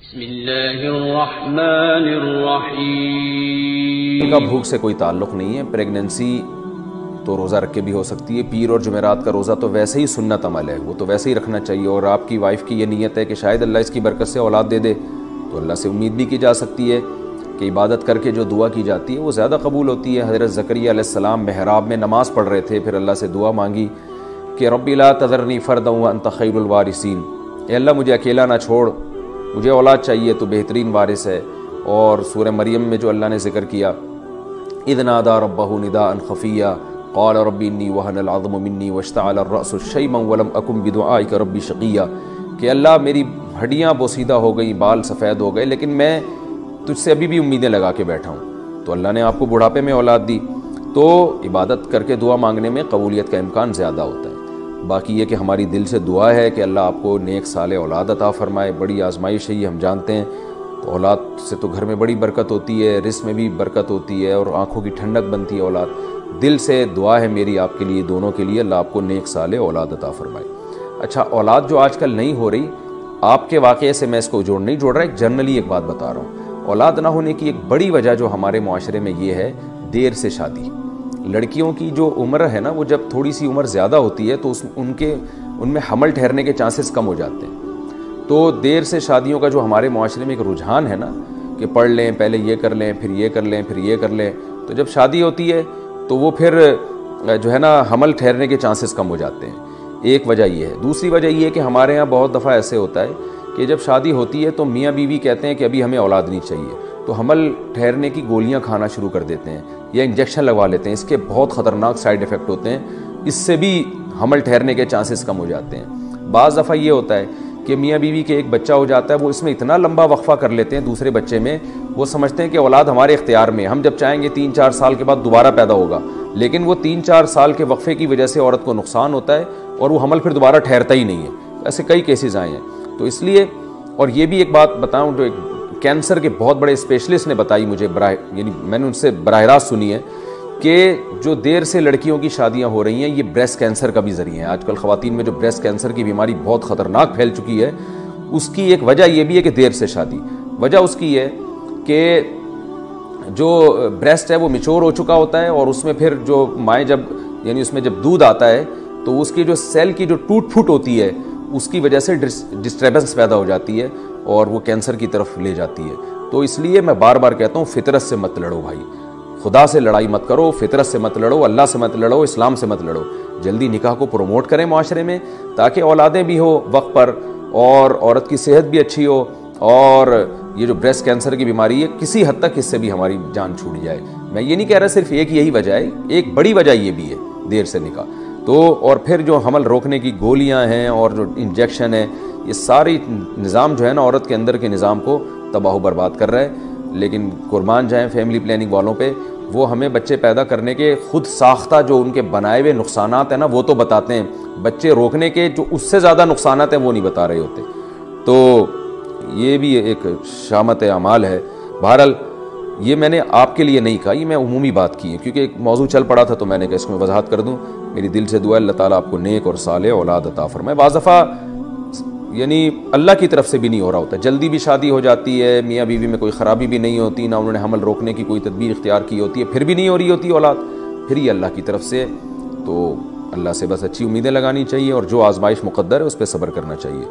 بسم اللہ الرحمن الرحیم۔ ان کا بھوک سے کوئی تعلق نہیں ہے۔ پریگننسی تو روزہ رکھ کے بھی ہو سکتی ہے۔ پیر اور جمعرات کا روزہ تو ویسے ہی سنت عمل ہے، وہ تو ویسے ہی رکھنا چاہیے، اور آپ کی وائف کی یہ نیت ہے کہ شاید اللہ اس کی برکت سے اولاد دے دے، تو اللہ سے امید بھی کی جا سکتی ہے کہ عبادت کر کے جو دعا کی جاتی ہے وہ زیادہ قبول ہوتی ہے۔ حضرت زکریا علیہ السلام محراب میں نماز پڑھ رہے تھے، پھر اللہ سے دعا مانگی کہ رب لا تذرنی فردا وانت خیر الوارثین، اے اللہ مجھے اکیلا نہ چھوڑ، مجھے اولاد چاہیے، تو بہترین وارث ہے۔ اور سورہ مریم میں جو اللہ نے ذکر کیا، اذ نادى ربه نداء خفيا قال رب اني وهن العظم مني واشتعل الراس شيبا ولم اكن بدعائك رب شقيا، کہ اللہ میری ہڈیاں بوسیدہ ہو گئیں، بال سفید ہو گئے، لیکن میں تجھ سے ابھی بھی امیدیں لگا کے بیٹھا ہوں، تو اللہ نے آپ کو بڑھاپے میں اولاد دی۔ تو عبادت کر کے دعا مانگنے میں قبولیت کا امکان زیادہ ہوتا ہے۔ باقی یہ کہ ہماری دل سے دعا ہے کہ اللہ آپ کو نیک صالح اولاد عطا فرمائے۔ بڑی آزمائش ہے یہ، ہم جانتے ہیں، تو اولاد سے تو گھر میں بڑی برکت ہوتی ہے، رزق میں بھی برکت ہوتی ہے، اور آنکھوں کی ٹھنڈک بنتی ہے اولاد۔ دل سے دعا ہے میری آپ کے لیے، دونوں کے لیے، اللہ آپ کو نیک صالح اولاد عطا فرمائے۔ اچھا، اولاد جو آج کل نہیں ہو رہی، آپ کے واقعے سے میں اس کو نہیں جوڑ رہا، جنرلی ایک بات بتا رہا ہوں۔ اولاد نہ ہونے کی ایک بڑی وجہ جو ہمارے معاشرے میں یہ ہے، دیر سے شادی۔ لڑکیوں کی جو عمر ہے نا، وہ جب تھوڑی سی عمر زیادہ ہوتی ہے تو ان میں حمل ٹھہرنے کے چانسز کم ہو جاتے ہیں۔ تو دیر سے شادیوں کا جو ہمارے معاشرے میں ایک رجحان ہے نا، کہ پڑھ لیں، پہلے یہ کر لیں، پھر یہ کر لیں، پھر یہ کر لیں، تو جب شادی ہوتی ہے تو وہ پھر جو ہے نا حمل ٹھہرنے کے چانسز کم ہو جاتے ہیں۔ ایک وجہ یہ ہے۔ دوسری وجہ یہ ہے کہ ہمارے ہاں بہت دفعہ ایسے ہوتا ہے کہ جب شادی ہوتی ہے تو میاں بیوی کہتے ہیں کہ ابھی ہمیں اولاد نہیں چاہیے، تو حمل ٹھہرنے کی گولیاں کھانا شروع کر دیتے ہیں یا انجیکشن لگوا لیتے ہیں۔ اس کے بہت خطرناک سائیڈ ایفیکٹ ہوتے ہیں، اس سے بھی حمل ٹھہرنے کے چانسز کم ہو جاتے ہیں۔ بعض دفعہ یہ ہوتا ہے کہ میاں بیوی کے ایک بچہ ہو جاتا ہے، وہ اس میں اتنا لمبا وقفہ کر لیتے ہیں دوسرے بچے میں، وہ سمجھتے ہیں کہ اولاد ہمارے اختیار میں، ہم جب چاہیں گے 3-4 سال کے بعد دوبارہ پیدا ہوگا، لیکن وہ 3-4 سال کے وقفے کی وجہ سے عورت کو نقصان ہوتا ہے اور وہ حمل پھر دوبارہ ٹھہرتا ہی نہیں ہے۔ ایسے کئی کیسز آئے ہیں۔ تو اس لیے، اور یہ بھی ایک بات بتاؤں جو ایک کینسر کے بہت بڑے اسپیشلسٹ نے بتائی مجھے، یعنی میں نے ان سے براہ راست سنی ہے، کہ جو دیر سے لڑکیوں کی شادیاں ہو رہی ہیں، یہ بریسٹ کینسر کا بھی ذریعہ ہے۔ آج کل خواتین میں جو بریسٹ کینسر کی بیماری بہت خطرناک پھیل چکی ہے، اس کی ایک وجہ یہ بھی ہے کہ دیر سے شادی۔ وجہ اس کی ہے کہ جو بریسٹ ہے وہ میچور ہو چکا ہوتا ہے، اور اس میں پھر جو مائیں یعنی اس میں جب دودھ آتا ہے تو اس کی جو سیل کی جو ٹوٹ پھوٹ ہوتی ہے، اس کی وجہ سے ڈسٹربنس پیدا ہو جاتی ہے اور وہ کینسر کی طرف لے جاتی ہے۔ تو اس لیے میں بار بار کہتا ہوں، فطرت سے مت لڑو بھائی، خدا سے لڑائی مت کرو، فطرت سے مت لڑو، اللہ سے مت لڑو، اسلام سے مت لڑو۔ جلدی نکاح کو پروموٹ کریں معاشرے میں، تاکہ اولادیں بھی ہو وقت پر، اور عورت کی صحت بھی اچھی ہو، اور یہ جو بریسٹ کینسر کی بیماری ہے کسی حد تک اس سے بھی ہماری جان چھوٹ جائے۔ میں یہ نہیں کہہ رہا صرف ایک یہی وجہ ہے، ایک بڑی وجہ یہ بھی ہے دیر سے نکاح۔ تو اور پھر جو حمل روکنے کی گولیاں ہیں اور جو انجیکشن ہے، یہ ساری نظام جو ہے نا عورت کے اندر کے نظام کو تباہ و برباد کر رہا ہے۔ لیکن قربان جائیں فیملی پلاننگ والوں پہ، وہ ہمیں بچے پیدا کرنے کے خود ساختہ جو ان کے بنائے ہوئے نقصانات ہیں نا وہ تو بتاتے ہیں، بچے روکنے کے جو اس سے زیادہ نقصانات ہیں وہ نہیں بتا رہے ہوتے۔ تو یہ بھی ایک شامت اعمال ہے۔ بہرحال یہ میں نے آپ کے لیے نہیں کہا، یہ میں عمومی بات کی ہے، کیونکہ ایک موضوع چل پڑا تھا تو میں نے کہا اس کو میں وضاحت کر دوں۔ میری دل سے دعا ہے اللہ تعالیٰ آپ کو نیک اور صالح اولاد عطا فرمائے۔ بعض دفعہ یعنی اللہ کی طرف سے بھی نہیں ہو رہا ہوتا، جلدی بھی شادی ہو جاتی ہے، میاں بیوی میں کوئی خرابی بھی نہیں ہوتی، نہ انہوں نے حمل روکنے کی کوئی تدبیر اختیار کی ہوتی ہے، پھر بھی نہیں ہو رہی ہوتی اولاد، پھر یہ اللہ کی طرف سے۔ تو اللہ سے بس اچھی امیدیں لگانی چاہیے، اور جو آزمائش مقدر ہے اس پہ صبر کرنا چاہیے۔